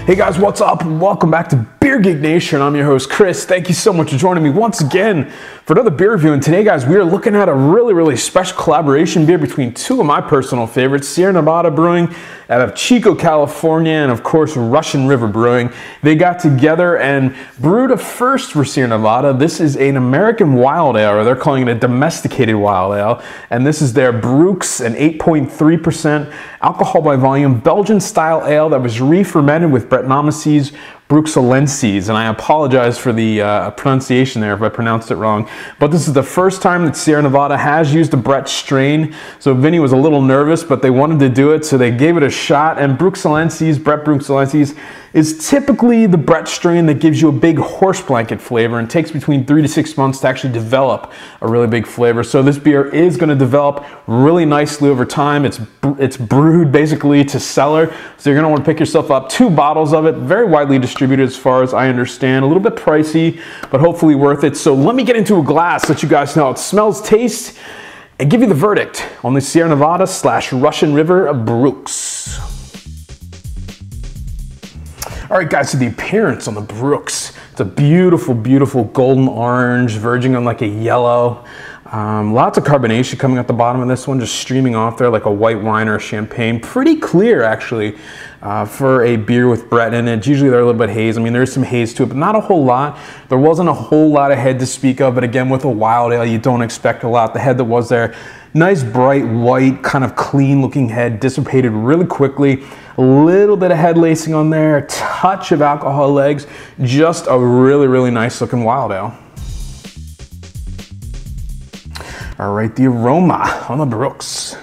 Hey guys, what's up? Welcome back to Beer Geek Nation. I'm your host, Chris. Thank you so much for joining me once again for another beer review. And today, guys, we are looking at a really special collaboration beer between two of my personal favorites, Sierra Nevada Brewing out of Chico, California, and of course, Russian River Brewing. They got together and brewed a first for Sierra Nevada. This is an American wild ale, or they're calling it a domesticated wild ale. And this is their Brux, an 8.3% alcohol by volume Belgian style ale that was re-fermented with Brettanomyces, bruxellensis, and I apologize for the pronunciation there if I pronounced it wrong, but this is the first time that Sierra Nevada has used a Brett strain, so Vinny was a little nervous, but they wanted to do it, so they gave it a shot. And bruxellensis, Brett bruxellensis, is typically the Brett strain that gives you a big horse blanket flavor and takes between 3 to 6 months to actually develop a really big flavor. So this beer is going to develop really nicely over time. It's brewed basically to cellar, so you're going to want to pick yourself up 2 bottles of it. Very widely distributed as far as I understand. A little bit pricey, but hopefully worth it. So let me get into a glass, let you guys know how it smells, tastes, and give you the verdict on the Sierra Nevada / Russian River Brux. All right, guys, so the appearance on the Brux, it's a beautiful golden orange, verging on like a yellow. Lots of carbonation coming at the bottom of this one, just streaming off there like a white wine or a champagne. Pretty clear, actually, for a beer with Brett in it. Usually they're a little bit haze. I mean, there's some haze to it, but not a whole lot. There wasn't a whole lot of head to speak of, but again, with a wild ale, you don't expect a lot. The head that was there, nice bright white, kind of clean looking head, dissipated really quickly. A little bit of head lacing on there, a touch of alcohol legs, just a really nice looking wild ale. All right, the aroma on the Brux.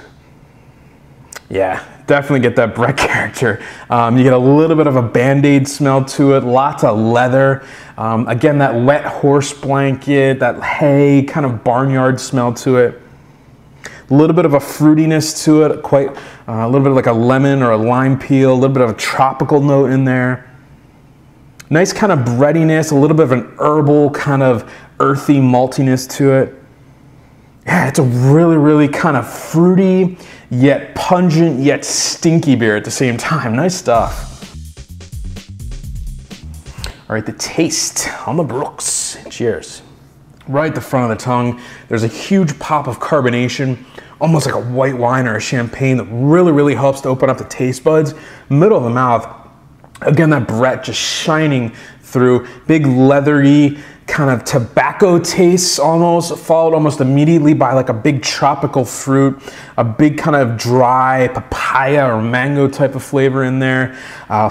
Yeah, definitely get that Brett character. You get a little bit of a Band-Aid smell to it, lots of leather. Again, that wet horse blanket, that hay kind of barnyard smell to it. A little bit of a fruitiness to it, quite a little bit like a lemon or a lime peel, a little bit of a tropical note in there. Nice kind of breadiness, a little bit of an herbal kind of earthy maltiness to it. Yeah, it's a really kind of fruity, yet pungent, yet stinky beer at the same time. Nice stuff. All right, the taste on the Brux. Cheers. Right at the front of the tongue, there's a huge pop of carbonation, almost like a white wine or a champagne that really helps to open up the taste buds. Middle of the mouth, again, that Brett just shining through, big leathery, kind of tobacco tastes almost, followed almost immediately by like a big tropical fruit, a big kind of dry papaya or mango type of flavor in there,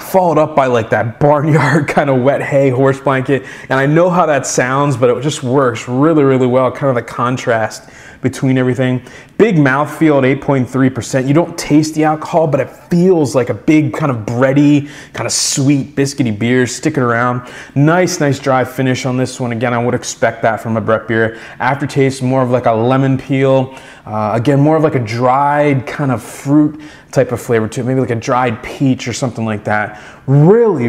followed up by like that barnyard kind of wet hay horse blanket. And I know how that sounds, but it just works really well, kind of the contrast between everything. Big mouthfeel at 8.3%. You don't taste the alcohol, but it feels like a big kind of bready, kind of sweet, biscuity beer sticking around. Nice dry finish on this one. Again, I would expect that from a Brett beer. Aftertaste, more of like a lemon peel. Again, more of like a dried kind of fruit type of flavor to it, maybe like a dried peach or something like that. Really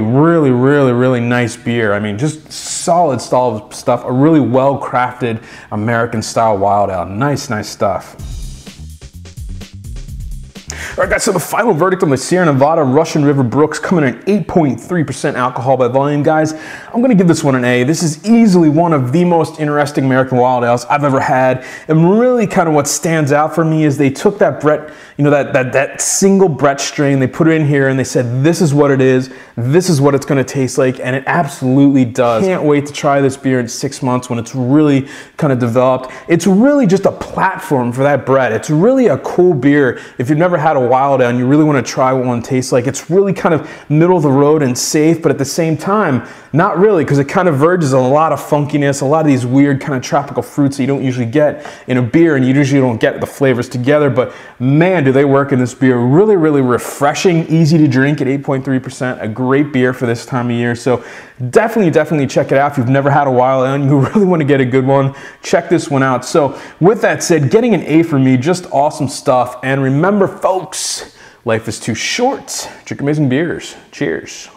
nice beer. I mean, just solid stuff. A really well-crafted American style wild ale. Nice stuff. All right, guys, so the final verdict on the Sierra Nevada Russian River Brux coming in at 8.3% alcohol by volume, guys. I'm going to give this one an A. This is easily one of the most interesting American wild ales I've ever had. And really kind of what stands out for me is they took that Brett, you know, that single Brett strain, they put it in here and they said, this is what it is. This is what it's going to taste like. And it absolutely does. Can't wait to try this beer in 6 months when it's really kind of developed. It's really just a platform for that Brett. It's really a cool beer. If you've never had a wild ale and you really want to try what one tastes like, it's really kind of middle of the road and safe, but at the same time, not really, because it kind of verges on a lot of funkiness, a lot of these weird kind of tropical fruits that you don't usually get in a beer, and you usually don't get the flavors together, but man, do they work in this beer. Really refreshing, easy to drink at 8.3%, a great beer for this time of year. So definitely check it out. If you've never had a wild ale and you really want to get a good one, check this one out. So with that said, getting an A for me, just awesome stuff. And remember, folks, life is too short. Drink amazing beers. Cheers.